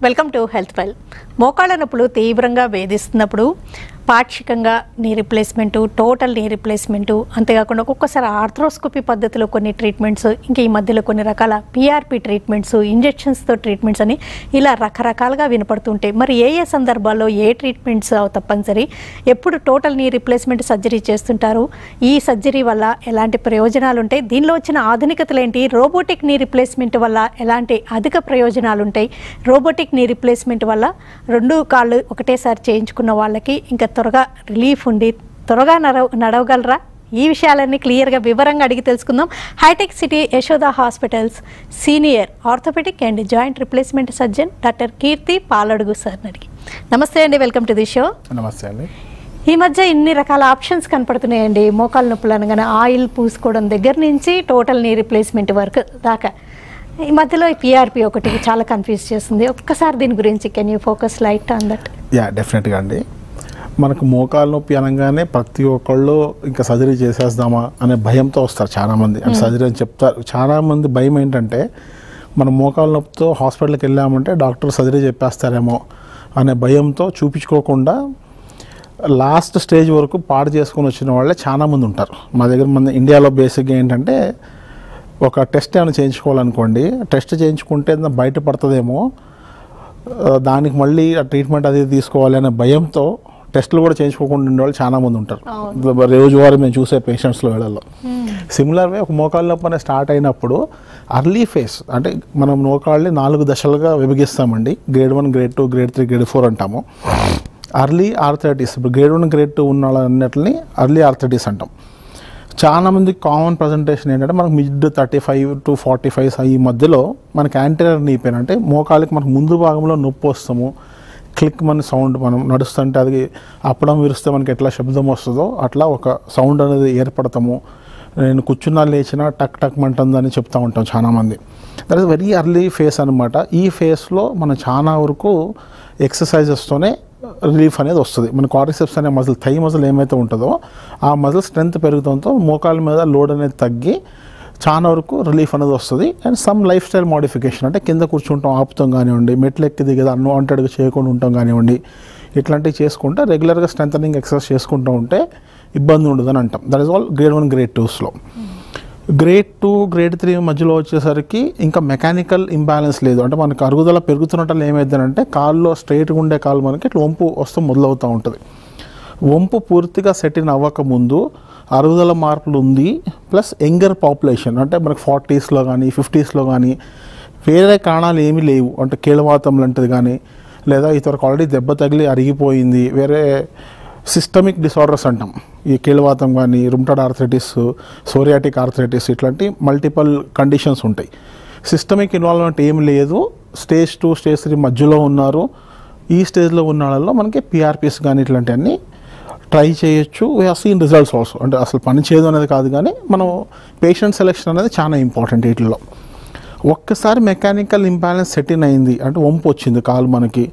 Welcome to health well. మోకాళ్ళ నొప్పులు తీవ్రంగా వేధిస్తున్నప్పుడు పాక్షికంగా నీ రీప్లేస్మెంటు, టోటల్ నీ రీప్లేస్మెంటు, అంతేకాకుండా ఒక్కొక్కసారి ఆర్థ్రోస్కోపీ పద్ధతిలో కొన్ని ట్రీట్మెంట్స్, ఇంకా ఈ మధ్యలో కొన్ని రకాల పిఆర్పి ట్రీట్మెంట్స్, ఇంజెక్షన్స్తో ట్రీట్మెంట్స్ అని ఇలా రకరకాలుగా వినపడుతుంటాయి. మరి ఏ ఏ సందర్భాల్లో ఏ ట్రీట్మెంట్స్ తప్పనిసరి, ఎప్పుడు టోటల్ నీ రీప్లేస్మెంట్ సర్జరీ చేస్తుంటారు, ఈ సర్జరీ వల్ల ఎలాంటి ప్రయోజనాలు ఉంటాయి, దీనిలో వచ్చిన ఆధునికతలు ఏంటి, రోబోటిక్ నీ రీప్లేస్మెంట్ వల్ల ఎలాంటి అధిక ప్రయోజనాలు ఉంటాయి, రోబోటిక్ నీ రీప్లేస్మెంట్ వల్ల రెండు కాళ్ళు ఒకటేసారి చేయించుకున్న వాళ్ళకి ఇంకా త్వరగా రిలీఫ్ ఉండి త్వరగా నడవగలరా, ఈ విషయాలన్నీ క్లియర్గా వివరంగా అడిగి తెలుసుకుందాం. హైటెక్ City Yashoda hospitals senior orthopaedic and joint replacement surgeon doctor Keerthi Paladugu సార్ని అడిగి. నమస్తే అండి, వెల్కమ్ టు ది షో. నమస్తే అండి. ఈ మధ్య ఇన్ని రకాల ఆప్షన్స్ కనపడుతున్నాయండి. మోకాళ్ళ నొప్పులు అనగానే ఆయిల్ పూసుకోవడం దగ్గర నుంచి టోటల్ నీ రీప్లేస్మెంట్ వరకు దాకా. ఈ మధ్యలో పిఆర్పి ఒకటి చాలా కన్ఫ్యూజ్ చేస్తుంది. ఒక్కసారి దీని గురించి can you focus light on that? డెఫినెట్గా అండి. మనకు మోకాలు నొప్పి అనగానే ప్రతి ఒక్కళ్ళు ఇంకా సర్జరీ చేసేద్దామా అనే భయంతో వస్తారు చాలామంది. అంటే సర్జరీ అని చెప్తారు. చాలామంది భయం ఏంటంటే మనం మోకాలు నొప్పితో హాస్పిటల్కి వెళ్ళామంటే డాక్టర్ సర్జరీ చెప్పేస్తారేమో అనే భయంతో చూపించుకోకుండా లాస్ట్ స్టేజ్ వరకు పాడు చేసుకొని వచ్చిన వాళ్ళే చాలామంది ఉంటారు. మా దగ్గర మన ఇండియాలో బేసిక్గా ఏంటంటే ఒక టెస్ట్ ఏమైనా చేయించుకోవాలనుకోండి, టెస్ట్ చేయించుకుంటే బయటపడుతుందేమో, దానికి మళ్ళీ ఆ ట్రీట్మెంట్ అది తీసుకోవాలి అనే భయంతో టెస్టులు కూడా చేయించుకోకుండా ఉండేవాళ్ళు చాలామంది ఉంటారు రోజువారీ మేము చూసే పేషెంట్స్లో వేళల్లో. సిమిలర్వే ఒక మోకాళ్ళ నొప్పి అనేది స్టార్ట్ అయినప్పుడు అర్లీ ఫేస్ అంటే మనం మోకాళ్ళని 4 దశలుగా విభజిస్తామండి. గ్రేడ్ 1, గ్రేడ్ 2, గ్రేడ్ 3, గ్రేడ్ 4 అంటాము. అర్లీ ఆర్థరైటిస్, ఇప్పుడు గ్రేడ్ 1, గ్రేడ్ 2 ఉన్న వాళ్ళన్నిటిని అర్లీ ఆర్థరైటిస్ అంటాం. చాలామంది కామన్ ప్రజెంటేషన్ ఏంటంటే మనకు మిడ్ 35 to 45 ఈ మధ్యలో మనకి యాంటీరియర్ నీ పెయిన్ అంటే మోకాలికి మనకు ముందు భాగంలో నొప్పి వస్తాము, క్లిక్ మన సౌండ్, మనం నడుస్తుంటే అది అప్పడం విరిస్తే మనకి ఎట్లా శబ్దం వస్తుందో అట్లా ఒక సౌండ్ అనేది ఏర్పడతాము. నేను కూర్చున్నా లేచినా టక్ టక్ మంటుందని చెప్తూ ఉంటాం చాలామంది. That is very early face అనమాట. ఈ ఫేస్లో మనం చాలా వరకు ఎక్సర్సైజెస్తోనే రిలీఫ్ అనేది వస్తుంది. మన క్వాడ్రిసెప్స్ అనే మజిల్, థై మజిల్ ఏమైతే ఉంటుందో ఆ మజిల్ స్ట్రెంత్ పెరుగుతుందో మోకాళ్ళ మీద లోడ్ అనేది తగ్గి చాలా వరకు రిలీఫ్ అనేది వస్తుంది. And some life style modification అంటే కింద కూర్చుంటాం ఆపుతాం కానివ్వండి, మెట్లు ఎక్కి దిగేది అన్వాంటెడ్గా చేయకుండా ఉంటాం కానివ్వండి, ఇట్లాంటివి చేసుకుంటే రెగ్యులర్గా స్ట్రెంథనింగ్ ఎక్సర్సైజ్ చేసుకుంటూ ఉంటే ఇబ్బంది ఉండదని అంటాం. That is all grade 1, grade 2స్లో. గ్రేడ్ 2, గ్రేడ్ 3 మధ్యలో వచ్చేసరికి ఇంకా మెకానికల్ ఇంబ్యాలెన్స్ లేదు. అంటే మనకు అరుగుదల పెరుగుతున్నట్లు ఏమైందంటే కాల్లో స్ట్రైట్గా ఉండే కాలు మనకి ఇట్లా వంపు వస్తూ మొదలవుతూ ఉంటుంది. వంపు పూర్తిగా సెటిల్ అవ్వకముందు అరుగుదల మార్పులు ఉంది, ప్లస్ యంగర్ పాపులేషన్ అంటే మనకు 40sలో కానీ 50sలో కానీ వేరే కారణాలు ఏమీ లేవు. అంటే కీళ్ళవాతం లాంటిది కానీ, లేదా ఇతరకు ఆల్రెడీ దెబ్బ తగిలి అరిగిపోయింది, వేరే సిస్టమిక్ డిసార్డర్స్ అంటాం, ఈ కీళ్ళవాతం కానీ, రుమటాయిడ్ ఆర్థరైటిస్, సోరియాటిక్ ఆర్థరైటిస్, ఇట్లాంటి మల్టిపల్ కండిషన్స్ ఉంటాయి. సిస్టమిక్ ఇన్వాల్వ్మెంట్ ఏమి లేదు, స్టేజ్ 2, స్టేజ్ 3 మధ్యలో ఉన్నారు. ఈ స్టేజ్లో ఉన్న వాళ్ళలో మనకి పిఆర్పిస్ కానీ ఇట్లాంటివన్నీ ట్రై చేయొచ్చు. We have seen results also. అంటే అసలు పని చేయదు అనేది కాదు, కానీ మనం పేషెంట్ సెలెక్షన్ అనేది చాలా ఇంపార్టెంట్. వీటిలో ఒక్కసారి మెకానికల్ ఇంబ్యాలెన్స్ సెటిల్ అయింది అంటే వంపు వచ్చింది, కాలు మనకి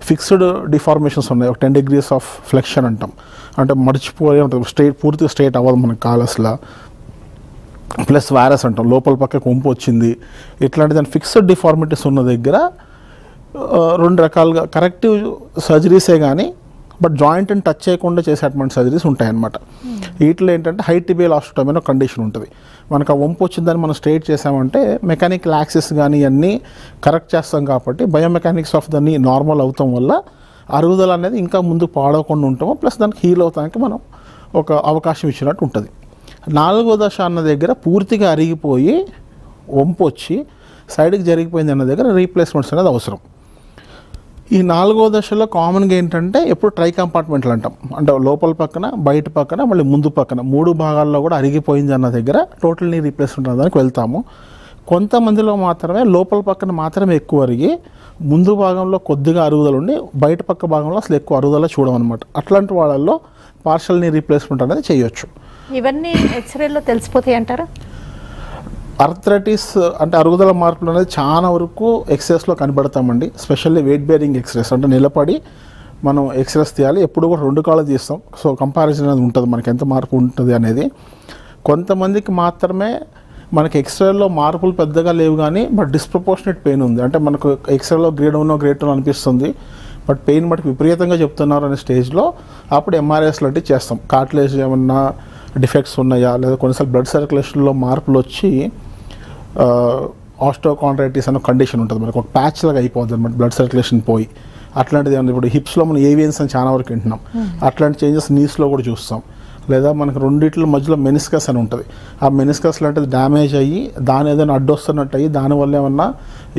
ఫిక్స్డ్ డిఫార్మేషన్స్ ఉన్నాయి, ఒక 10 degrees ఆఫ్ ఫ్లెక్షన్ అంటాం, అంటే మడిచిపోయే ఉంటుంది, స్ట్రైట్ పూర్తిగా స్ట్రైట్ అవ్వదు మనకి కాలు అసలు. ప్లస్ వైరస్ అంటాం, లోపల పక్కకు వంపు వచ్చింది, ఇట్లాంటి దాని ఫిక్స్డ్ డిఫార్మిటీస్ ఉన్న దగ్గర 2 రకాలుగా కరెక్టివ్ సర్జరీసే కానీ బట్ జాయింట్ని టచ్ చేయకుండా చేసేటువంటి సర్జరీస్ ఉంటాయన్నమాట. వీటిలో ఏంటంటే హై టిబియల్ ఆస్టోటమీ అనే కండిషన్ ఉంటుంది. మనకు ఆ వంపు వచ్చిందని మనం స్ట్రైట్ చేసామంటే మెకానికల్ యాక్సిస్ కానీ ఇవన్నీ కరెక్ట్ చేస్తాం కాబట్టి బయోమెకానిక్స్ ఆఫ్ దాన్ని నార్మల్ అవుతాం వల్ల అరుగుదల అనేది ఇంకా ముందుకు పాడవకుండా ఉంటాము, ప్లస్ దానికి హీల్ అవుతానికి మనం ఒక అవకాశం ఇచ్చినట్టు ఉంటుంది. 4వ దశ అన్న దగ్గర పూర్తిగా అరిగిపోయి వంపు వచ్చి సైడ్కి జరిగిపోయింది అన్న దగ్గర రీప్లేస్మెంట్స్ అనేది అవసరం. ఈ 4వ దశలో కామన్గా ఏంటంటే ఎప్పుడు ట్రై కంపార్ట్మెంట్లు అంటాం, అంటే లోపల పక్కన, బయట పక్కన, మళ్ళీ ముందు పక్కన 3 భాగాల్లో కూడా అరిగిపోయింది అన్న దగ్గర టోటల్ నీ రీప్లేస్మెంట్ దానికి వెళ్తాము. కొంతమందిలో మాత్రమే లోపల పక్కన మాత్రమే ఎక్కువ అరిగి ముందు భాగంలో కొద్దిగా అరుగుదల ఉండి బయట పక్క భాగంలో అసలు ఎక్కువ అరుగుదల చూడమన్నమాట. అట్లాంటి వాళ్ళల్లో పార్షల్ నీ రీప్లేస్మెంట్ అనేది చేయొచ్చు. ఇవన్నీ ఎక్స్రేలో తెలిసిపోతాయి అంటారా? ఆర్థరైటిస్ అంటే అరుగుదల మార్పులు అనేది చాలా వరకు ఎక్స్రేస్లో కనబడతామండి. స్పెషల్లీ వెయిట్ బేరింగ్ ఎక్స్రేస్ అంటే నిలబడి మనం ఎక్స్రేస్ తీయాలి. ఎప్పుడు కూడా 2 కాళ్ళు తీస్తాం. సో కంపారిజన్ అనేది ఉంటుంది మనకి ఎంత మార్పు ఉంటుంది అనేది. కొంతమందికి మాత్రమే మనకి ఎక్స్రేలో మార్పులు పెద్దగా లేవు కానీ బట్ డిస్ప్రపోర్షనేట్ పెయిన్ ఉంది. అంటే మనకు ఎక్స్రేలో గ్రేడ్ 1 గ్రేడ్ 2 అనిపిస్తుంది, బట్ పెయిన్ మనకి విపరీతంగా చెప్తున్నారు అనే స్టేజ్లో అప్పుడు ఎంఆర్ఐస్ లాంటివి చేస్తాం. కార్టిలేజ్ ఏమన్నా డిఫెక్ట్స్ ఉన్నాయా, లేదా కొన్నిసార్లు బ్లడ్ సర్క్యులేషన్లో మార్పులు వచ్చి ఆస్టోకాండ్రైటిస్ అనే కండిషన్ ఉంటుంది, మనకు ఒక ప్యాచ్ లాగా అయిపోతుంది అనమాట, బ్లడ్ సర్క్యులేషన్ పోయి. అట్లాంటిది ఏమన్నా ఇప్పుడు హిప్స్లో మనం ఏవియన్స్ అని చాలా వరకు వింటున్నాం, అట్లాంటి చేంజెస్ నీస్లో కూడా చూస్తాం. లేదా మనకు రెండిట్ల మధ్యలో మెనిస్కస్ అని ఉంటుంది, ఆ మెనిస్కస్ లాంటిది డ్యామేజ్ అయ్యి దాని ఏదైనా అడ్డొస్తున్నట్టు అయ్యి దానివల్ల ఏమన్నా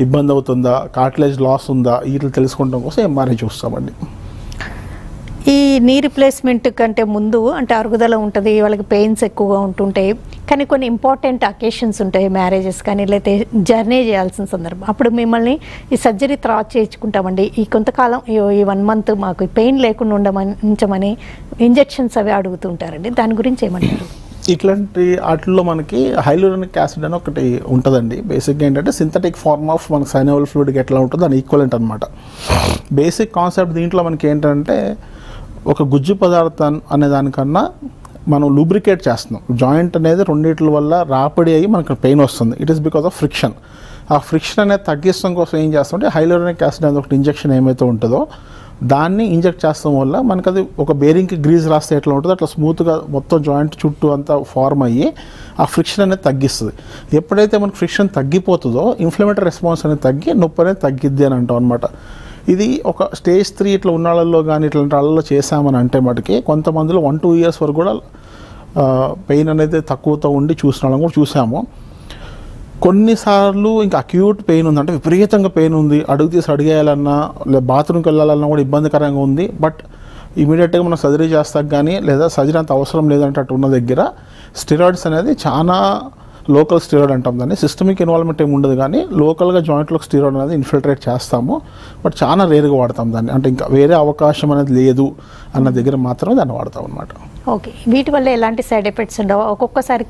ఇబ్బంది అవుతుందా, కార్టిలేజ్ లాస్ ఉందా, వీటిని తెలుసుకోవడం కోసం ఎంఆర్ఐ చూస్తామండి. ఈ నీ రిప్లేస్మెంట్ కంటే ముందు అంటే అరుగుదల ఉంటుంది, వాళ్ళకి పెయిన్స్ ఎక్కువగా ఉంటుంటాయి, కానీ కొన్ని ఇంపార్టెంట్ అకేషన్స్ ఉంటాయి, మ్యారేజెస్ కానీ లేకపోతే జర్నీ చేయాల్సిన సందర్భం, అప్పుడు మిమ్మల్ని ఈ సర్జరీ తర్వాత చేయించుకుంటామండి, ఈ కొంతకాలం ఈ 1 month మాకు ఈ పెయిన్ లేకుండా ఉంచమని ఇంజెక్షన్స్ అవి అడుగుతుంటారండి, దాని గురించి ఏమంటారు? ఇట్లాంటి వాటిల్లో మనకి హైలూరోనిక్ యాసిడ్ అని ఒకటి ఉంటుందండి. బేసిక్గా ఏంటంటే సింథటిక్ ఫార్మ్ ఆఫ్ మనకి సైనోవల్ ఫ్లూయిడ్కి ఎట్లా ఉంటుందో దాని ఈక్వలెంట్ అనమాట. బేసిక్ కాన్సెప్ట్ దీంట్లో మనకి ఏంటంటే ఒక గుజ్జు పదార్థం అనే దానికన్నా మనం లూబ్రికేట్ చేస్తున్నాం. జాయింట్ అనేది రెండిట్ల వల్ల రాపిడి అయ్యి మనకు పెయిన్ వస్తుంది. It is because of friction. ఆ ఫ్రిక్షన్ అనేది తగ్గించడం కోసం ఏం చేస్తామంటే హైలూరోనిక్ యాసిడ్ అనేది ఒకటి ఇంజెక్షన్ ఏమైతే ఉంటుందో దాన్ని ఇంజెక్ట్ చేస్తాం వల్ల మనకు అది ఒక బేరింగ్కి గ్రీజ్ రాస్తే ఎట్లా ఉంటుందో అట్లా స్మూత్గా మొత్తం జాయింట్ చుట్టూ అంతా ఫార్మ్ అయ్యి ఆ ఫ్రిక్షన్ అనేది తగ్గిస్తుంది. ఎప్పుడైతే మనకు ఫ్రిక్షన్ తగ్గిపోతుందో ఇన్ఫ్లమేటరీ రెస్పాన్స్ అనేది తగ్గి నొప్పి అనేది తగ్గిద్ది అని అంటాం అనమాట. ఇది ఒక స్టేజ్ 3 ఇట్లా ఉన్న వాళ్ళల్లో కానీ ఇట్లాంటి వాళ్ళలో చేసామని అంటే మటుకి కొంతమందిలో 1-2 years వరకు కూడా పెయిన్ అనేది తక్కువతో ఉండి చూసిన వాళ్ళని కూడా చూసాము. కొన్నిసార్లు ఇంకా అక్యూట్ పెయిన్ ఉంది, అంటే విపరీతంగా పెయిన్ ఉంది, అడుగు తీసి అడిగేయాలన్నా లేదా బాత్రూమ్కి వెళ్ళాలన్నా కూడా ఇబ్బందికరంగా ఉంది, బట్ ఇమీడియట్గా మనం సర్జరీ చేస్తాం కానీ లేదా సర్జరీ అంత అవసరం లేదంటే అటు ఉన్న దగ్గర స్టెరాయిడ్స్ అనేది చాలా లోకల్ స్టెరాయిడ్ అంటాం దాన్ని, సిస్టమిక్ ఇన్వాల్వ్మెంట్ ఏమి ఉండదు కానీ లోకల్గా జాయింట్లోకి స్టెరాయిడ్ అనేది ఇన్ఫిల్ట్రేట్ చేస్తాము, బట్ చాలా రేరుగా వాడతాం దాన్ని, అంటే ఇంకా వేరే అవకాశం అనేది లేదు అన్న దగ్గర మాత్రమే దాన్ని వాడతాం అనమాట. ఓకే, వీటి వల్ల ఎలాంటి సైడ్ ఎఫెక్ట్స్ ఉండవు? ఒక్కొక్కసారి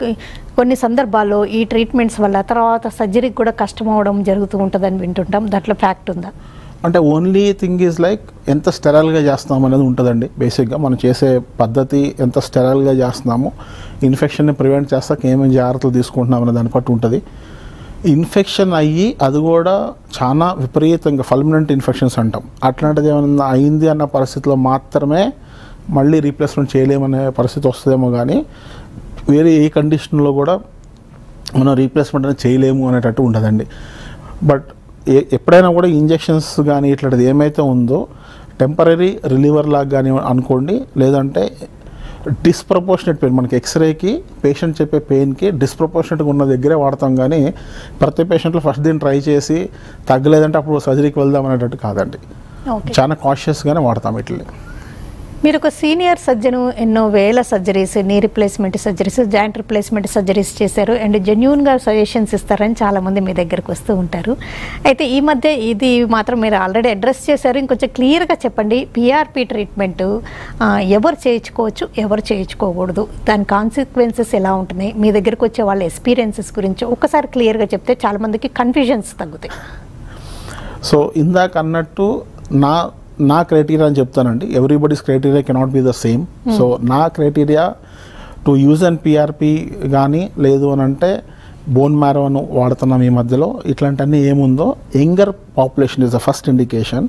కొన్ని సందర్భాల్లో ఈ ట్రీట్మెంట్స్ వల్ల తర్వాత సర్జరీకి కూడా కష్టం అవడం జరుగుతూ ఉంటుందని వింటుంటాం, దాంట్లో ఫ్యాక్ట్ ఉందా? అంటే ఓన్లీ థింగ్ ఈజ్ లైక్ ఎంత స్టెరైల్గా చేస్తాం అనేది ఉంటుందండి. బేసిక్గా మనం చేసే పద్ధతి ఎంత స్టెరైల్గా చేస్తున్నాము, ఇన్ఫెక్షన్ని ప్రివెంట్ చేస్తాక ఏమేమి జాగ్రత్తలు తీసుకుంటున్నాం అనే దాన్ని బట్టి ఉంటుంది. ఇన్ఫెక్షన్ అయ్యి అది కూడా చాలా విపరీతంగా ఫల్మినెంట్ ఇన్ఫెక్షన్స్ అంటాం, అట్లాంటిది ఏమైనా అయింది అన్న పరిస్థితిలో మాత్రమే మళ్ళీ రీప్లేస్మెంట్ చేయలేమనే పరిస్థితి వస్తుందేమో కానీ వేరే ఏ కండిషన్లో కూడా మనం రీప్లేస్మెంట్ అనేది చేయలేము అనేటట్టు ఉండదండి. బట్ ఎప్పుడైనా కూడా ఇంజెక్షన్స్ కానీ ఇట్లాంటిది ఏమైతే ఉందో టెంపరీ రిలీవర్ లాగా కానీ అనుకోండి, లేదంటే డిస్ప్రపోర్షనేట్ పెయిన్ మనకి ఎక్స్రేకి పేషెంట్ చెప్పే పెయిన్కి డిస్ప్రపోర్షనేట్గా ఉన్న దగ్గరే వాడతాం కానీ ప్రతి పేషెంట్లో ఫస్ట్ దీన్ని ట్రై చేసి తగ్గలేదంటే అప్పుడు సర్జరీకి వెళ్దాం అనేటట్టు కాదండి, చాలా కాషియస్గానే వాడతాం ఇట్లా. మీరు ఒక సీనియర్ సర్జన్, ఎన్నో వేల surgeries, knee replacement surgeries, joint replacement surgeries చేశారు అండ్ జెన్యూన్గా సజెషన్స్ ఇస్తారని చాలామంది మీ దగ్గరకు వస్తూ ఉంటారు. అయితే ఈ మధ్య ఇది మాత్రం మీరు ఆల్రెడీ అడ్రస్ చేశారు, ఇంకొంచెం క్లియర్గా చెప్పండి, పిఆర్పి ట్రీట్మెంట్ ఎవరు చేయించుకోవచ్చు, ఎవరు చేయించుకోకూడదు, దాని కాన్సిక్వెన్సెస్ ఎలా ఉంటున్నాయి, మీ దగ్గరకు వచ్చే వాళ్ళ ఎక్స్పీరియన్సెస్ గురించి ఒక్కసారి క్లియర్గా చెప్తే చాలామందికి కన్ఫ్యూజన్స్ తగ్గుతాయి. సో ఇందాక అన్నట్టు నా క్రైటీరియా అని చెప్తానండి, everybody's criteria cannot be the same. So నా criteria to use and PRP కానీ లేదు అని అంటే బోన్ మ్యారోను వాడుతున్నాం ఈ మధ్యలో, ఇట్లాంటివన్నీ ఏముందో younger population is the first indication.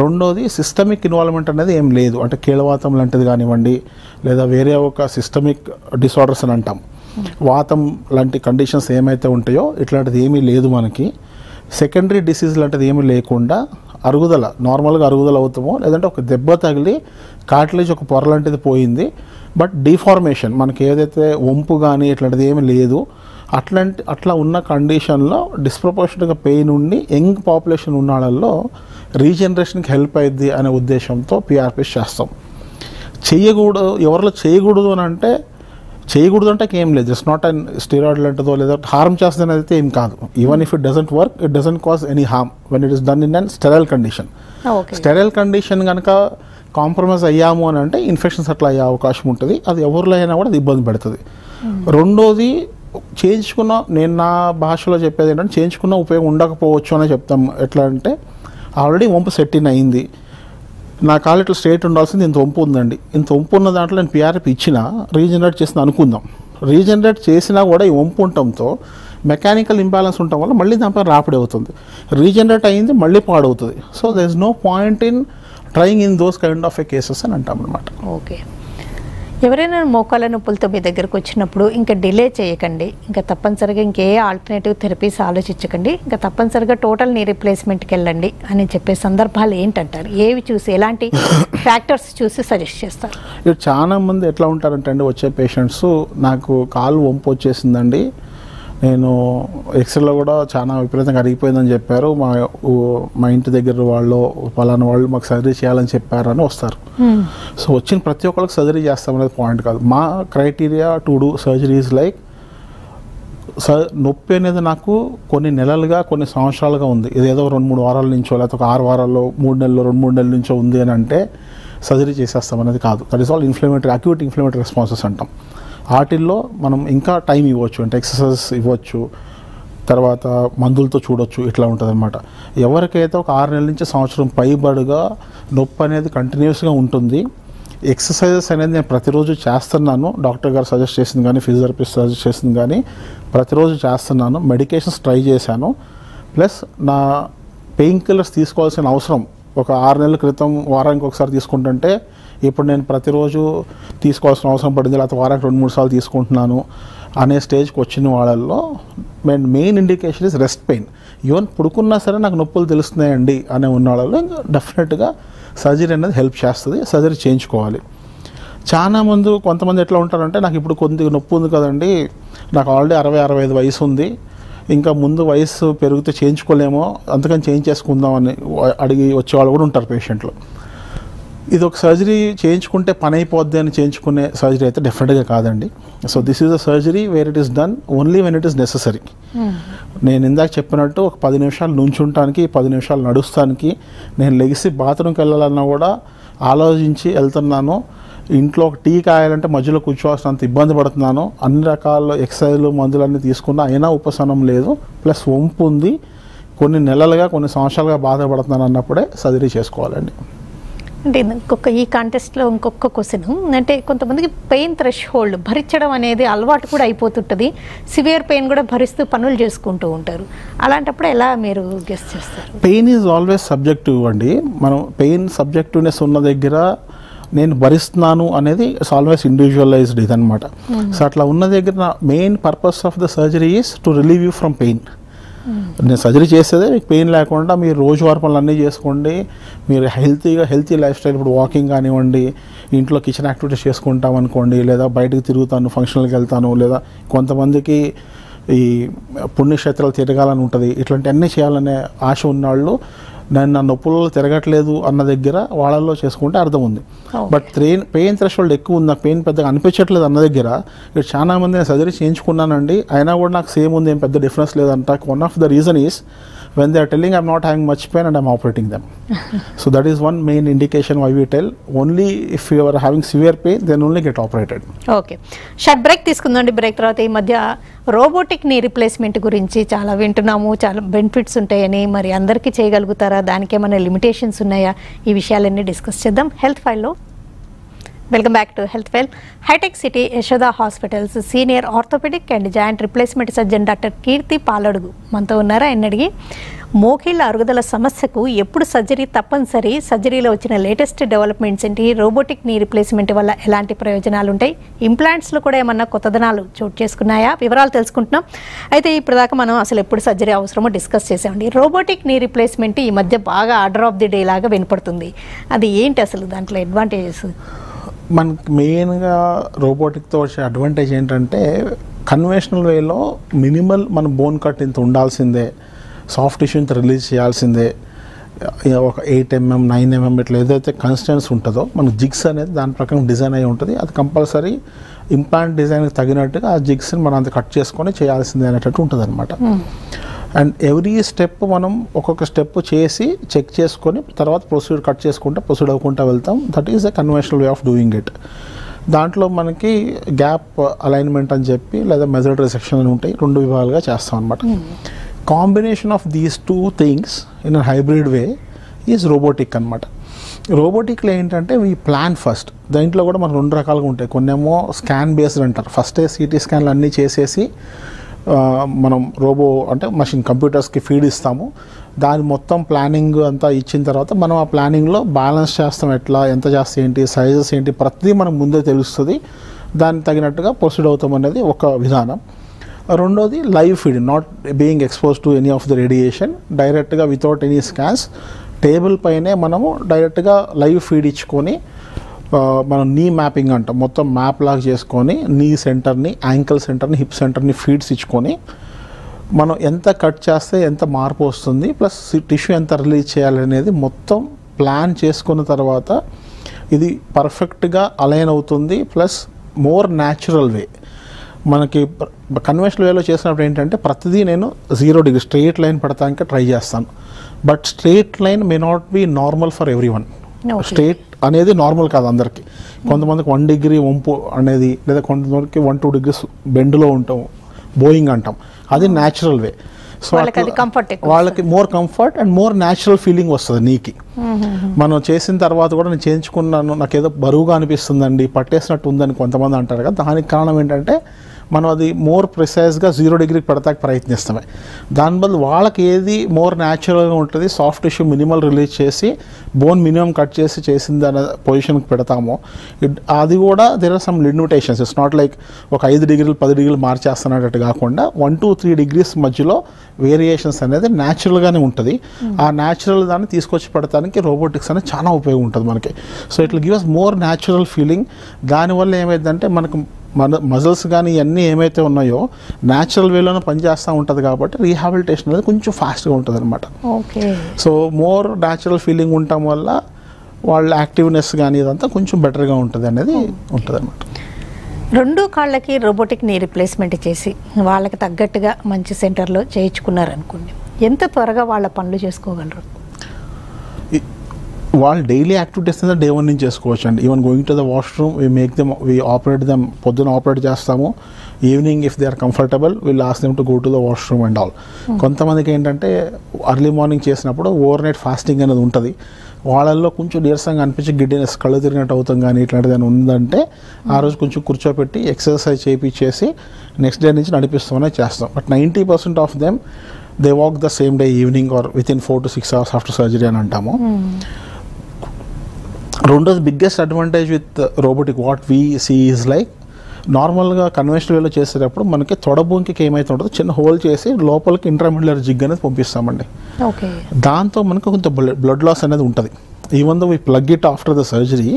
రెండోది సిస్టమిక్ ఇన్వాల్వ్మెంట్ అనేది ఏం లేదు, అంటే కీళ్ళవాతం లాంటిది కానివ్వండి లేదా వేరే ఒక సిస్టమిక్ డిసార్డర్స్ అని అంటాం, వాతం లాంటి కండిషన్స్ ఏమైతే ఉంటాయో ఇట్లాంటిది ఏమీ లేదు మనకి. సెకండరీ డిసీజ్ లాంటిది ఏమీ లేకుండా అరుగుదల నార్మల్గా అరుగుదల అవుతామో, లేదంటే ఒక దెబ్బ తగిలి కార్టిలేజ్ ఒక పొర లాంటిది పోయింది, బట్ డిఫార్మేషన్ మనకి ఏదైతే వంపు కానీ ఇట్లాంటిది ఏమీ లేదు, అట్లా ఉన్న కండిషన్లో డిస్ప్రపోర్షనట్గా పెయిన్ ఉండి యంగ్ పాపులేషన్ ఉన్న వాళ్ళల్లో రీజనరేషన్కి హెల్ప్ అయ్యిద్ది అనే ఉద్దేశంతో పిఆర్పిస్ చేస్తాం. ఎవరిలో చేయకూడదు అని అంటే చేయకూడదు అంటే ఏం లేదు, జస్ట్ నాట్ అండ్ స్టెరాయిడ్ లాంటిదో లేదా హార్మ్ చేస్తుంది అయితే ఏం కాదు. Even if it doesn't work, it doesn't cause any harm when it is done in and sterile condition. Sterile condition కనుక కాంప్రమైజ్ అయ్యాము అని అంటే ఇన్ఫెక్షన్స్ అట్లా అయ్యే అవకాశం ఉంటుంది, అది ఎవరిలో అయినా కూడా అది ఇబ్బంది పెడుతుంది. రెండోది చేయించుకున్న, నేను నా భాషలో చెప్పేది ఏంటంటే చేయించుకున్న ఉపయోగం ఉండకపోవచ్చు అని చెప్తాం. ఎట్లా అంటే ఆల్రెడీ వంపు సెట్ ఇన్ అయింది, నా కాలు ఇట్లా స్ట్రేట్ ఉండాల్సింది ఇంత వంపు ఉందండి, ఇంత వంపు ఉన్న దాంట్లో నేను పిఆర్పి ఇచ్చిన రీజనరేట్ చేసిన అనుకుందాం, రీజనరేట్ చేసినా కూడా ఈ వంపు ఉండటంతో మెకానికల్ ఇంబ్యాలెన్స్ ఉండటం వల్ల మళ్ళీ దానిపై రాపిడి అవుతుంది. రీజనరేట్ అయ్యింది మళ్ళీ పాడవుతుంది. So there is no point in trying in those kind of a cases అని అంటాం అనమాట. ఓకే. ఎవరైనా మోకాళ్ళ నొప్పులతో మీ దగ్గరకు వచ్చినప్పుడు ఇంకా డిలే చేయకండి, ఇంకా తప్పనిసరిగా ఇంకే ఆల్టర్నేటివ్ థెరపీస్ ఆలోచించకండి, ఇంకా తప్పనిసరిగా టోటల్ నీ రీప్లేస్మెంట్కి వెళ్ళండి అని చెప్పే సందర్భాలు ఏంటంటారు? ఏవి చూసి, ఎలాంటి ఫ్యాక్టర్స్ చూసి సజెస్ట్ చేస్తారు? ఇక్కడ చాలా మంది ఎట్లా ఉంటారంటే అండి, వచ్చే పేషెంట్స్ నాకు కాలు వంపు వచ్చేసిందండి, నేను ఎక్స్రేలో కూడా చాలా విపరీతంగా అరిగిపోయిందని చెప్పారు, మా ఇంటి దగ్గర వాళ్ళు పలానా వాళ్ళు మాకు సర్జరీ చేయాలని చెప్పారు అని వస్తారు. సో వచ్చిన ప్రతి ఒక్కరికి సర్జరీ చేస్తామనేది పాయింట్ కాదు. మా criteria to do surgeries like నొప్పి అనేది నాకు కొన్ని నెలలుగా కొన్ని సంవత్సరాలుగా ఉంది, ఇదేదో 2-3 వారాల నుంచో లేకపోతే ఒక 6 వారాల్లో 3 నెలలు 2-3 నెలల నుంచో ఉంది అని అంటే సర్జరీ చేసేస్తాం అనేది కాదు. That is all inflammatory, acute inflammatory responses అంటాం. వాటిల్లో మనం ఇంకా టైం ఇవ్వచ్చు, అంటే ఎక్సర్సైజ్ ఇవ్వచ్చు, తర్వాత మందులతో చూడొచ్చు, ఇట్లా ఉంటుంది అనమాట. ఎవరికైతే ఒక 6 నెలల నుంచి సంవత్సరం పైబడిగా నొప్పి అనేది కంటిన్యూస్గా ఉంటుంది, ఎక్సర్సైజెస్ అనేది నేను ప్రతిరోజు చేస్తున్నాను, డాక్టర్ గారు సజెస్ట్ చేసింది కానీ ఫిజియోథెరపిస్ట్ సజెస్ట్ చేసింది కానీ ప్రతిరోజు చేస్తున్నాను, మెడికేషన్స్ ట్రై చేశాను, ప్లస్ నా పెయిన్ కిల్లర్స్ తీసుకోవాల్సిన అవసరం ఒక 6 నెలల క్రితం వారానికి ఒకసారి తీసుకుంటుంటే ఇప్పుడు నేను ప్రతిరోజు తీసుకోవాల్సిన అవసరం పడింది, లేకపోతే వారానికి 2-3 సార్లు తీసుకుంటున్నాను అనే స్టేజ్కి వచ్చిన వాళ్ళల్లో main indication is rest pain. Even పుడుకున్నా సరే నాకు నొప్పులు తెలుస్తున్నాయండి అనే ఉన్న వాళ్ళలో డెఫినెట్గా సర్జరీ అనేది హెల్ప్ చేస్తుంది, సర్జరీ చేయించుకోవాలి. కొంతమంది ఎట్లా ఉంటారంటే నాకు ఇప్పుడు కొద్దిగా నొప్పి ఉంది కదండి, నాకు ఆల్రెడీ 60-65 వయసు ఉంది, ఇంకా ముందు వయసు పెరిగితే చేయించుకోలేమో అందుకని చేయించేసుకుందామని అడిగి వచ్చేవాళ్ళు కూడా ఉంటారు పేషెంట్లు. ఇది ఒక సర్జరీ చేయించుకుంటే పని అయిపోద్ది అని చేయించుకునే సర్జరీ అయితే డెఫినెట్గా కాదండి. So this is a surgery where it is done only when it is necessary. నేను ఇందాక చెప్పినట్టు ఒక 10 నిమిషాలు నుంచుంటానికి, 10 నిమిషాలు నడుస్తానికి, నేను లెగిసి బాత్రూమ్కి వెళ్ళాలన్నా కూడా ఆలోచించి వెళ్తున్నాను, ఇంట్లో ఒక టీ కాయాలంటే మధ్యలో కూర్చోవాల్సినంత ఇబ్బంది పడుతున్నాను, అన్ని రకాల ఎక్సర్సైజ్లు మందులన్నీ తీసుకున్నా అయినా ఉపశమనం లేదు, ప్లస్ వంపు ఉంది, కొన్ని నెలలుగా కొన్ని సంవత్సరాలుగా బాధపడుతున్నాను అన్నప్పుడే సర్జరీ చేసుకోవాలండి. అంటే ఈ కాంటెస్ట్లో ఇంకొక క్వశ్చన్ అంటే కొంతమందికి పెయిన్ థ్రెష్ హోల్డ్ భరించడం అనేది అలవాటు కూడా అయిపోతుంటుంది, సివియర్ పెయిన్ కూడా భరిస్తూ పనులు చేసుకుంటూ ఉంటారు, అలాంటప్పుడు ఎలా మీరు గెస్ చేస్తారు? పెయిన్ ఈజ్ ఆల్వేస్ సబ్జెక్టివ్ అండి. మనం పెయిన్ సబ్జెక్టివ్నెస్ ఉన్న దగ్గర నేను భరిస్తున్నాను అనేది ఇట్స్ ఆల్వేస్ ఇండివిజువలైజ్డ్ ఇదనమాట. సో అట్లా ఉన్న దగ్గర main purpose of the surgery is to relieve you from pain. నేను సర్జరీ చేసేదే మీకు పెయిన్ లేకుండా మీరు రోజువారీ పనులు అన్నీ చేసుకోండి, మీరు హెల్తీ లైఫ్ స్టైల్, ఇప్పుడు వాకింగ్ కానివ్వండి, ఇంట్లో కిచెన్ యాక్టివిటీస్ చేసుకుంటాం అనుకోండి, లేదా బయటకు తిరుగుతాను, ఫంక్షన్లకు వెళ్తాను, లేదా కొంతమందికి ఈ పుణ్యక్షేత్రాలు తిరగాలని ఉంటుంది, ఇట్లాంటివన్నీ చేయాలనే ఆశ ఉన్నవాళ్ళు నేను నా నొప్పులలో తిరగట్లేదు అన్న దగ్గర వాళ్ళల్లో చేసుకుంటే అర్థం ఉంది. బట్ పెయిన్ థ్రెషోల్డ్ ఎక్కువ ఉంది, నాకు పెయిన్ పెద్దగా అనిపించట్లేదు అన్న దగ్గర ఇక్కడ చాలా మంది నేను సర్జరీ చేయించుకున్నానండి అయినా కూడా నాకు సేమ్ ఉంది, ఏం పెద్ద డిఫరెన్స్ లేదంట. One of the reason is when they are telling I'm not having much pain and I'm operating them. So that is one main indication why we tell only if you are having severe pain then only get operated. Okay, short break తీసుకుందాం. Break తర్వాత ఈ మధ్య robotic knee replacement గురించి చాలా వింటున్నాము, చాలా benefits ఉంటాయని, మరి అందరికీ చేయగలుగుతారా, దానికి ఏమైనా లిమిటేషన్స్ ఉన్నాయా, ఈ విషయాలన్నీ డిస్కస్ చేద్దాం హెల్త్ ఫైల్లో. Welcome back to health file. హైటెక్ City Yashoda hospitals senior orthopaedic and joint replacement surgeon doctor Keerthi Paladugu మనతో ఉన్నారా. ఆయన అడిగి మోకాళ్ళ అరుగుదల సమస్యకు ఎప్పుడు సర్జరీ తప్పనిసరి, సర్జరీలో వచ్చిన లేటెస్ట్ డెవలప్మెంట్స్ ఏంటి, రోబోటిక్ నీ రిప్లేస్మెంట్ వల్ల ఎలాంటి ప్రయోజనాలు ఉంటాయి, ఇంప్లాంట్స్లో కూడా ఏమన్నా కొత్తదనాలు చోటు చేసుకున్నాయా, వివరాలు తెలుసుకుంటున్నాం. అయితే ఇప్పటిదాకా మనం అసలు ఎప్పుడు సర్జరీ అవసరమో డిస్కస్ చేసామండి. రోబోటిక్ నీ రిప్లేస్మెంట్ ఈ మధ్య బాగా ఆర్డర్ ఆఫ్ ది డే లాగా వినపడుతుంది, అది ఏంటి అసలు, దాంట్లో అడ్వాంటేజెస్? మనకి మెయిన్గా రోబోటిక్తో వచ్చే అడ్వాంటేజ్ ఏంటంటే కన్వెన్షనల్ వేలో మినిమల్ మన బోన్ కట్ ఇంత ఉండాల్సిందే, సాఫ్ట్ టిష్యూ ఇంత రిలీజ్ చేయాల్సిందే, ఒక 8 mm 9 mm ఇట్లా ఏదైతే కన్స్టెన్స్ ఉంటుందో మనకు జిగ్స్ అనేది దాని ప్రకారం డిజైన్ అయి ఉంటుంది, అది కంపల్సరీ ఇంప్లాంట్ డిజైన్కి తగినట్టుగా ఆ జిగ్స్ని మనం అంత కట్ చేసుకొని చేయాల్సిందే అనేటట్టు ఉంటుంది అనమాట. అండ్ ఎవ్రీ స్టెప్ మనం ఒక్కొక్క స్టెప్ చేసి చెక్ చేసుకొని తర్వాత ప్రొసీడ్ కట్ చేసుకుంటే ప్రొసీడ్ అవ్వకుండా వెళ్తాం. That is a conventional way of doing it. దాంట్లో మనకి గ్యాప్ అలైన్మెంట్ అని చెప్పి లేదా మెజర్డ్ రిసెక్షన్ అని ఉంటాయి, 2 విభాగాలుగా చేస్తాం అనమాట. Combination of these 2 things in a hybrid way is robotic అనమాట. రోబోటిక్లో ఏంటంటే వీ ప్లాన్ ఫస్ట్. దాంట్లో కూడా మనకు 2 రకాలుగా ఉంటాయి. కొన్నేమో స్కాన్ బేస్డ్ అంటారు, ఫస్టే సిటీ స్కాన్లు అన్నీ చేసేసి మనం అంటే మషిన్ కంప్యూటర్స్కి ఫీడ్ ఇస్తాము. దాని మొత్తం ప్లానింగ్ అంతా ఇచ్చిన తర్వాత మనం ఆ ప్లానింగ్లో బ్యాలెన్స్ చేస్తాం, ఎట్లా ఎంత చేస్తే ఏంటి, సైజెస్ ఏంటి, ప్రతిదీ మనకు ముందే తెలుస్తుంది. దానికి తగినట్టుగా ప్రొసీడ్ అవుతాం అనేది ఒక విధానం. రెండోది live feed, not being expose to any of the radiation, డైరెక్ట్గా వితౌట్ ఎనీ స్కాన్స్ టేబుల్ పైనే మనము డైరెక్ట్గా లైవ్ ఫీడ్ ఇచ్చుకొని మనం నీ మ్యాపింగ్ అంటాం, మొత్తం మ్యాప్ లాగా చేసుకొని నీ సెంటర్ని, యాంకిల్ సెంటర్ని, హిప్ సెంటర్ని ఫీడ్స్ ఇచ్చుకొని మనం ఎంత కట్ చేస్తే ఎంత మార్పు వస్తుంది, ప్లస్ టిష్యూ ఎంత రిలీజ్ చేయాలనేది మొత్తం ప్లాన్ చేసుకున్న తర్వాత ఇది పర్ఫెక్ట్గా అలైన్ అవుతుంది. Plus more natural way. మనకి కన్వెన్షనల్ వేలో చేసినప్పుడు ఏంటంటే ప్రతిదీ నేను 0 డిగ్రీ స్ట్రెయిట్ లైన్ పడటానికి ట్రై చేస్తాను. But straight line may not be normal for every one. Straight అనేది నార్మల్ కాదు అందరికి. కొంతమందికి 1 డిగ్రీ వంపు అనేది, లేదా కొంతమందికి 1-2 డిగ్రీస్ బెండ్లో ఉంటాం, బోయింగ్ అంటాం, అది న్యాచురల్ వే. సో వాళ్ళకి more comfort and more natural feeling వస్తుంది నీకి. మనం చేసిన తర్వాత కూడా నేను చేయించుకున్నాను, నాకు ఏదో బరువుగా అనిపిస్తుందండి, పట్టేసినట్టు ఉందని కొంతమంది అంటారు కదా. దానికి కారణం ఏంటంటే మనం అది మోర్ ప్రిసైజ్గా 0 డిగ్రీకి పెడతాకి ప్రయత్నిస్తామే. దాని బదులు వాళ్ళకి ఏది మోర్ న్యాచురల్గా ఉంటుంది, సాఫ్ట్ టిష్యూ మినిమల్ రిలీజ్ చేసి బోన్ మినిమం కట్ చేసి చేసింది అనే పొజిషన్కి పెడతామో, అది కూడా there are some limitations. It's not like ఒక 5 డిగ్రీలు 10 డిగ్రీలు మార్చేస్తున్నట్టు కాకుండా 1-3 డిగ్రీస్ మధ్యలో వేరియేషన్స్ అనేది న్యాచురల్గానే ఉంటుంది. ఆ న్యాచురల్ దాన్ని తీసుకొచ్చి పెడతానికి రోబోటిక్స్ అనేది చాలా ఉపయోగం ఉంటుంది మనకి. So it will give us more natural feeling. దానివల్ల ఏమైందంటే మనకు మజిల్స్ కానీ ఇవన్నీ ఏమైతే ఉన్నాయో న్యాచురల్ వేలోనే పనిచేస్తూ ఉంటుంది కాబట్టి రీహాబిలిటేషన్ అనేది కొంచెం ఫాస్ట్గా ఉంటుంది అనమాట. సో మోర్ న్యాచురల్ ఫీలింగ్ ఉండటం వల్ల వాళ్ళ యాక్టివ్నెస్ కానీ ఇదంతా కొంచెం బెటర్గా ఉంటుంది అనేది ఉంటుంది అనమాట. 2 కాళ్ళకి రోబోటిక్ నీ రిప్లేస్మెంట్ చేసి వాళ్ళకి తగ్గట్టుగా మంచి సెంటర్లో చేయించుకున్నారనుకోండి, ఎంత త్వరగా వాళ్ళ పనులు చేసుకోగలరు? వాళ్ళు డైలీ యాక్టివిటీస్ అనేది డే 1 నుంచి చేసుకోవచ్చు అండి. Even going to the washroom we operate them, పొద్దున ఆపరేట్ చేస్తాము. Evening if they are comfortable will ask them to go to the washroom and all. కొంతమందికి ఏంటంటే అర్లీ మార్నింగ్ చేసినప్పుడు ఓవర్ నైట్ ఫాస్టింగ్ అనేది ఉంటుంది. వాళ్ళల్లో కొంచెం నీరసంగా అనిపించి గిడ్డినెస్, కళ్ళు తిరిగినట్టు అవుతాం కానీ ఇట్లాంటిది ఏమైనా ఉందంటే ఆ రోజు కొంచెం కూర్చోపెట్టి ఎక్సర్సైజ్ చేయించేసి నెక్స్ట్ డే నుంచి నడిపిస్తామనే చేస్తాం. But 90% of them they walk the same day evening or within 4 to 6 hours after surgery అని అంటాము. రెండోది biggest advantage with robotic what we see is like, నార్మల్గా కన్వెన్షనల్ వేలో చేసేటప్పుడు మనకి తొడబొంకికి ఏమైతే ఉంటుందో చిన్న హోల్ చేసి లోపలికి ఇంట్రామిడ్యులర్ జిగ్ అనేది పంపిస్తామండి. దాంతో మనకు కొంత బ్లడ్ లాస్ అనేది ఉంటుంది. Even though we plug it after the surgery,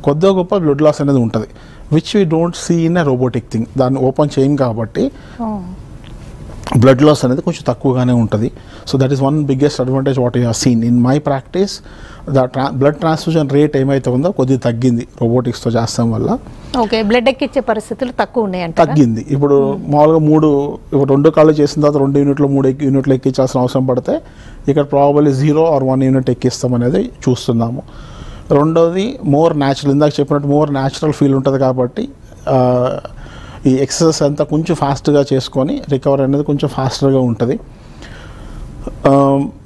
కొద్దిగా గొప్ప బ్లడ్ లాస్ అనేది ఉంటుంది, which we don't see in a robotic thing. దాన్ని ఓపెన్ చేయం కాబట్టి బ్లడ్ లాస్ అనేది కొంచెం తక్కువగానే ఉంటుంది. So that is one biggest advantage what you have seen in my practice. Blood transfusion rate ఏమైతే ఉందో కొద్దిగా తగ్గింది రోబోటిక్స్తో చేస్తాం వల్ల. ఓకే, బ్లడ్ ఎక్కించే పరిస్థితులు తక్కువ ఉన్నాయంట, తగ్గింది. ఇప్పుడు మామూలుగా 2 కాళ్ళు చేసిన తర్వాత 2 యూనిట్లు 3 యూనిట్లు ఎక్కించాల్సిన అవసరం పడితే ఇక్కడ ప్రాబబ్లీ 0 or 1 యూనిట్ ఎక్కిస్తాం అనేది చూస్తున్నాము. రెండోది మోర్ న్యాచురల్, ఇందాక చెప్పినట్టు మోర్ న్యాచురల్ ఫీల్ ఉంటుంది కాబట్టి ఈ ఎక్సర్సైజ్ అంతా కొంచెం ఫాస్ట్గా చేసుకొని రికవర్ అనేది కొంచెం ఫాస్టర్గా ఉంటుంది.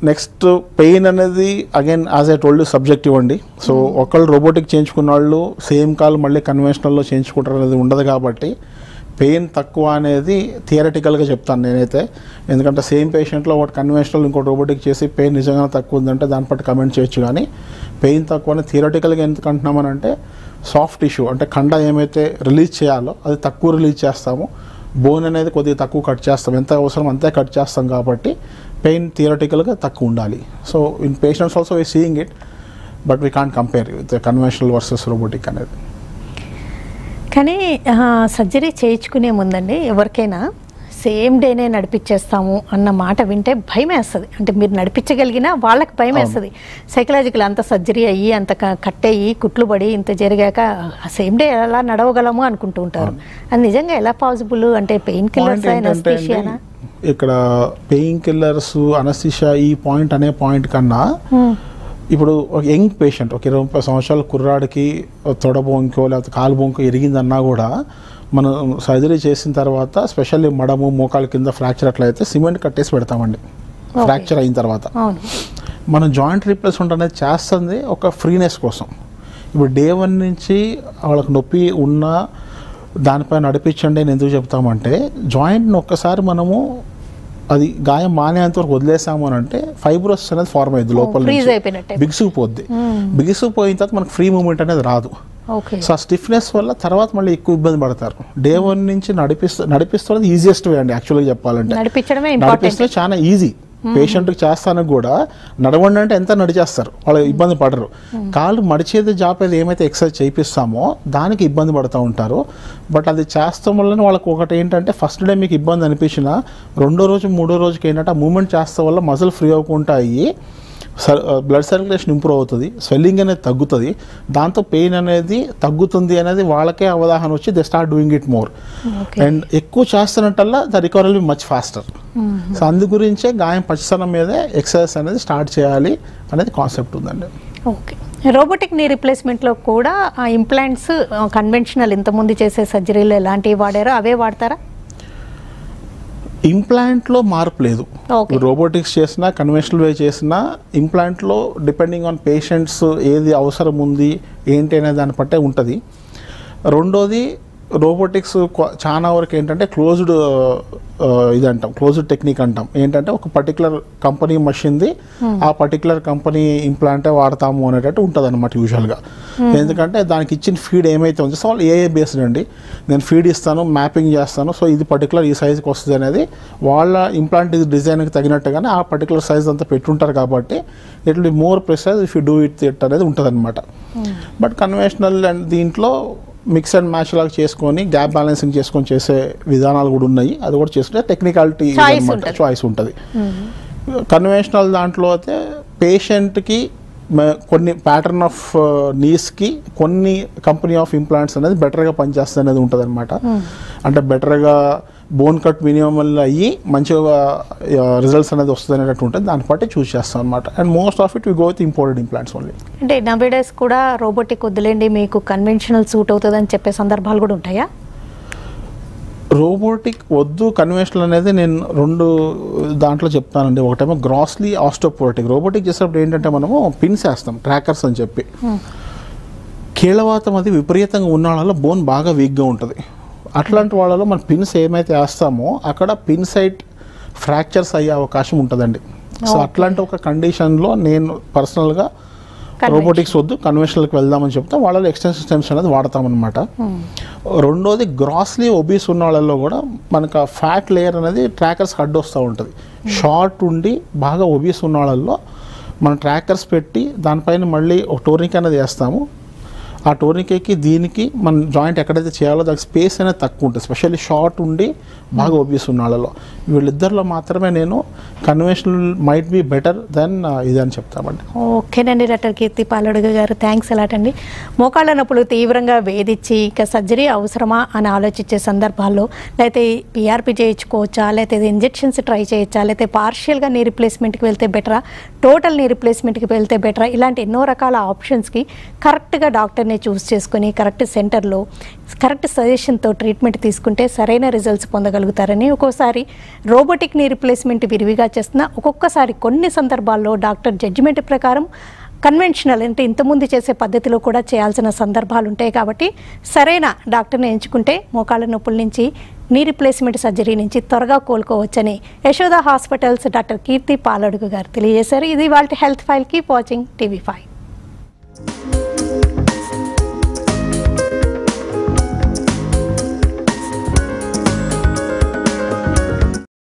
నెక్స్ట్ పెయిన్ అనేది again as I told you subjective అండి. సో ఒకళ్ళు రోబోటిక్ చేయించుకున్న వాళ్ళు సేమ్ కాల్ మళ్ళీ కన్వెన్షనల్లో చేయించుకుంటారు అనేది ఉండదు కాబట్టి పెయిన్ తక్కువ అనేది థియరటికల్గా చెప్తాను నేనైతే. ఎందుకంటే సేమ్ పేషెంట్లో ఒకటి కన్వెన్షనల్ ఇంకోటి రోబోటిక్ చేసి పెయిన్ నిజంగా తక్కువ ఉందంటే దాన్ని బట్టి కమెంట్ చేయొచ్చు. కానీ పెయిన్ తక్కువ అనేది థియరటికల్గా ఎందుకు అంటున్నామనంటే సాఫ్ట్ టిష్యూ అంటే కండ ఏమైతే రిలీజ్ చేయాలో అది తక్కువ రిలీజ్ చేస్తాము, బోన్ అనేది కొద్దిగా తక్కువ కట్ చేస్తాం, ఎంత అవసరం అంతే కట్ చేస్తాం కాబట్టి పెయిన్ థియరటికల్గా తక్కువ ఉండాలి. So in patients also we seeing it, but we can't compare with conventional versus robotic అనేది. కానీ సర్జరీ చేయించుకునే ముందండి ఎవరికైనా సేమ్ డేనే నడిపించేస్తాము అన్న మాట వింటే భయం వేస్తుంది. అంటే మీరు నడిపించగలిగినా వాళ్ళకి భయం వేస్తుంది. సైకలాజికల్ అంత సర్జరీ అయ్యి అంత కట్ అయ్యి కుట్లు పడి ఇంత జరిగాక సేమ్ డే ఎలా నడవగలము అనుకుంటూ ఉంటారు. అది నిజంగా ఎలా పాసిబుల్? అంటే పెయిన్ కిల్లర్స్ అనస్థీషియానా? ఇక్కడ పెయిన్ కిల్లర్స్ అనస్థీషియా ఈ పాయింట్ అనే పాయింట్ కన్నా ఇప్పుడు ఒక యంగ్ పేషెంట్ ఒక 20 సంవత్సరాల కుర్రాడికి తొడ బొంకో లేకపోతే కాలు బొంకో ఎరిగిందన్నా కూడా మనం సర్జరీ చేసిన తర్వాత స్పెషల్లీ మడము మోకాల కింద ఫ్రాక్చర్ అట్లయితే సిమెంట్ కట్టేసి పెడతామండి ఫ్రాక్చర్ అయిన తర్వాత. మనం జాయింట్ రీప్లేస్మెంట్ అనేది చేస్తుంది ఒక ఫ్రీనెస్ కోసం. ఇప్పుడు డే 1 నుంచి వాళ్ళకి నొప్పి ఉన్నా దానిపైన నడిపించండి అని ఎందుకు చెప్తామంటే, జాయింట్ని ఒక్కసారి మనము అది గాయం మానేంత వరకు వదిలేసాము అని అంటే ఫైబ్రోసిస్ అనేది ఫార్మ్ అయ్యింది లోపల నుంచి, బిగుసుకుపోద్ది. బిగుసుకుపోయిన తర్వాత మనకు ఫ్రీ మూమెంట్ అనేది రాదు. సో ఆ స్టిఫ్నెస్ వల్ల తర్వాత మళ్ళీ ఎక్కువ ఇబ్బంది పడతారు. డే 1 నుంచి నడిపిస్తున్నది ఈజియెస్ట్ వే అండి. యాక్చువల్గా చెప్పాలంటే నడిపిస్తే చాలా ఈజీ. పేషెంట్కి చేస్తాను కూడా నడవండి అంటే ఎంత నడిచేస్తారు, వాళ్ళు ఇబ్బంది పడరు. కాళ్ళు మడిచేది జాపేది ఏమైతే ఎక్సర్సైజ్ చేయిస్తామో దానికి ఇబ్బంది పడుతూ ఉంటారు. బట్ అది చేస్తాం వల్ల వాళ్ళకి ఒకటి ఏంటంటే, ఫస్ట్ డే మీకు ఇబ్బంది అనిపించినా 2వ రోజు 3వ రోజుకి ఏంటంటే ఆ మూమెంట్ చేస్తాం వల్ల మజిల్ ఫ్రీ అవ్వకుండా అయ్యి బ్లడ్ సర్క్యులేషన్ ఇంప్రూవ్ అవుతుంది, స్వెల్లింగ్ అనేది తగ్గుతుంది, దాంతో పెయిన్ అనేది తగ్గుతుంది అనేది వాళ్ళకే అవగాహన వచ్చి they start doing it more. And ఎక్కువ చేస్తున్నట్టల్లా the recovery will be much faster. So అందు గురించే గాయం పచ్చదనం మీదే ఎక్సర్సైజ్ అనేది స్టార్ట్ చేయాలి అనేది కాన్సెప్ట్ ఉందండి. ఓకే, రోబోటిక్ నీ రిప్లేస్మెంట్లో కూడా ఆ ఇంప్లాంట్స్ కన్వెన్షనల్ ఇంతకుముందు చేసే సర్జరీలు ఎలాంటివి వాడారో అవే వాడతారా? ఇంప్లాంట్లో మార్పు లేదు. రోబోటిక్స్ చేసినా కన్వెన్షనల్ వే చేసినా ఇంప్లాంట్లో డిపెండింగ్ ఆన్ పేషెంట్స్ ఏది అవసరం ఉంది ఏంటి అనే దాన్ని బట్టే ఉంటుంది. రెండోది రోబోటిక్స్ చాలా వరకు ఏంటంటే క్లోజ్డ్ ఇది అంటాం, క్లోజ్డ్ టెక్నిక్ అంటాం. ఏంటంటే ఒక పర్టికులర్ కంపెనీ మషిన్ది ఆ పర్టికులర్ కంపెనీ ఇంప్లాంటే వాడతాము అనేటట్టు ఉంటుంది అనమాట యూజువల్గా. ఎందుకంటే దానికి ఇచ్చిన ఫీడ్ ఏమైతే ఉందో, సో వాళ్ళు ఏ బేస్డ్ అండి, నేను ఫీడ్ ఇస్తాను, మ్యాపింగ్ చేస్తాను, సో ఇది పర్టికులర్ ఈ సైజ్కి వస్తుంది అనేది వాళ్ళ ఇంప్లాంట్ డిజైన్కి తగినట్టుగానే ఆ పర్టికులర్ సైజ్ అంతా పెట్టుంటారు. కాబట్టి it will be more precise if you do it అనేది ఉంటుంది అనమాట. బట్ కన్వెన్షనల్ అండ్ దీంట్లో మిక్స్ అండ్ మ్యాచ్ లాగా చేసుకొని గ్యాప్ బ్యాలెన్సింగ్ చేసుకొని చేసే విధానాలు కూడా ఉన్నాయి. అది కూడా చేసుకుంటే టెక్నికాలిటీ చాయిస్ ఉంటుంది. కన్వెన్షనల్ దాంట్లో అయితే పేషెంట్కి కొన్ని ప్యాటర్న్ ఆఫ్ నీస్కి కొన్ని కంపెనీ ఆఫ్ ఇంప్లాంట్స్ అనేది బెటర్గా పనిచేస్తుంది అనేది ఉంటుంది అనమాట. అంటే బెటర్గా బోన్ కట్ మినిమం అయ్యి మంచిగా రిజల్ట్స్ అనేది వస్తుంది అనేటట్టు ఉంటుంది. దాన్ని బట్టి చూస్ చేస్తాం అనమాట. And most of it we go with imported implants only. అంటే నవేడేస్ కూడా రోబోటిక్ వద్దులేండి మీకు కన్వెన్షనల్ సూట్ అవుతుంది అని చెప్పే సందర్భాలు కూడా ఉంటాయా? రోబోటిక్ వద్దు కన్వెన్షనల్ అనేది నేను 2 దాంట్లో చెప్తానండి. ఒకటేమో గ్రాస్లీ ఆస్టోపోరోటిక్. రోబోటిక్ చేసేటప్పుడు ఏంటంటే మనము పిన్స్ వేస్తాం, ట్రాకర్స్ అని చెప్పి. కీళ్ళవాతం అది విపరీతంగా ఉన్న వాళ్ళలో బోన్ బాగా వీక్గా ఉంటుంది. అట్లాంటి వాళ్ళలో మనం పిన్స్ ఏమైతే వేస్తామో అక్కడ పిన్ సైట్ ఫ్రాక్చర్స్ అయ్యే అవకాశం ఉంటుందండి. సో అట్లాంటి ఒక కండిషన్లో నేను పర్సనల్గా రోబోటిక్స్ వద్దు కన్వెన్షనల్కి వెళ్దామని చెప్తే వాళ్ళలో ఎక్స్టెన్షన్ స్టెమ్స్ అనేది వాడతామన్నమాట. రెండోది గ్రాస్లీ ఒబీస్ ఉన్న వాళ్ళలో కూడా మనకు ఫ్యాట్ లేయర్ అనేది ట్రాకర్స్ అడ్డు వస్తూ ఉంటుంది. షార్ట్ ఉండి బాగా ఒబీస్ ఉన్న వాళ్ళల్లో మనం ట్రాకర్స్ పెట్టి దానిపైన మళ్ళీ ఒక టోర్నిక్ అనేది వేస్తాము. ఆ టోర్నికేకి దీనికి మన జాయింట్ ఎక్కడైతే చేయాలో దానికి స్పేస్ అనేది తక్కువ ఉంటుంది, స్పెషల్లీ షార్ట్ ఉండి బాగా ఒబీస్ ఉన్న వాళ్ళలో. వీళ్ళిద్దరిలో మాత్రమే నేను conventional might be better than ఇది అని చెప్తామండి. ఓకేనండి డాక్టర్ కీర్తి పాలడుగ గారు, థ్యాంక్స్ అలాట్ అండి. మోకాళ్ళ నొప్పులు తీవ్రంగా వేధించి ఇక సర్జరీ అవసరమా అని ఆలోచించే సందర్భాల్లో లేకపోతే పిఆర్పి చేయించుకోవచ్చా, లేకపోతే ఇంజెక్షన్స్ ట్రై చేయొచ్చా, లేకపోతే పార్షియల్గా నీ రిప్లేస్మెంట్కి వెళ్తే బెటరా, టోటల్ నీ రిప్లేస్మెంట్కి వెళ్తే బెటరా, ఇలాంటి ఎన్నో రకాల ఆప్షన్స్కి కరెక్ట్గా డాక్టర్ని చూస్ చేసుకుని కరెక్ట్ సెంటర్లో కరెక్ట్ సజెషన్తో ట్రీట్మెంట్ తీసుకుంటే సరైన రిజల్ట్స్ పొందగలుగుతారని. ఒక్కోసారి రోబోటిక్ నీ రిప్లేస్మెంట్ విరివిగా చేస్తున్నా ఒక్కొక్కసారి కొన్ని సందర్భాల్లో డాక్టర్ జడ్జిమెంట్ ప్రకారం కన్వెన్షనల్ అంటే ఇంతకుముందు చేసే పద్ధతిలో కూడా చేయాల్సిన సందర్భాలు ఉంటాయి. కాబట్టి సరైన డాక్టర్ని ఎంచుకుంటే మోకాళ్ళ నొప్పుల నుంచి నీ రిప్లేస్మెంట్ సర్జరీ నుంచి త్వరగా కోలుకోవచ్చని యశోద హాస్పిటల్స్ డాక్టర్ కీర్తి పాలడుగు గారు తెలియజేశారు. ఇది వాళ్ళ health file. Keep watching TV5.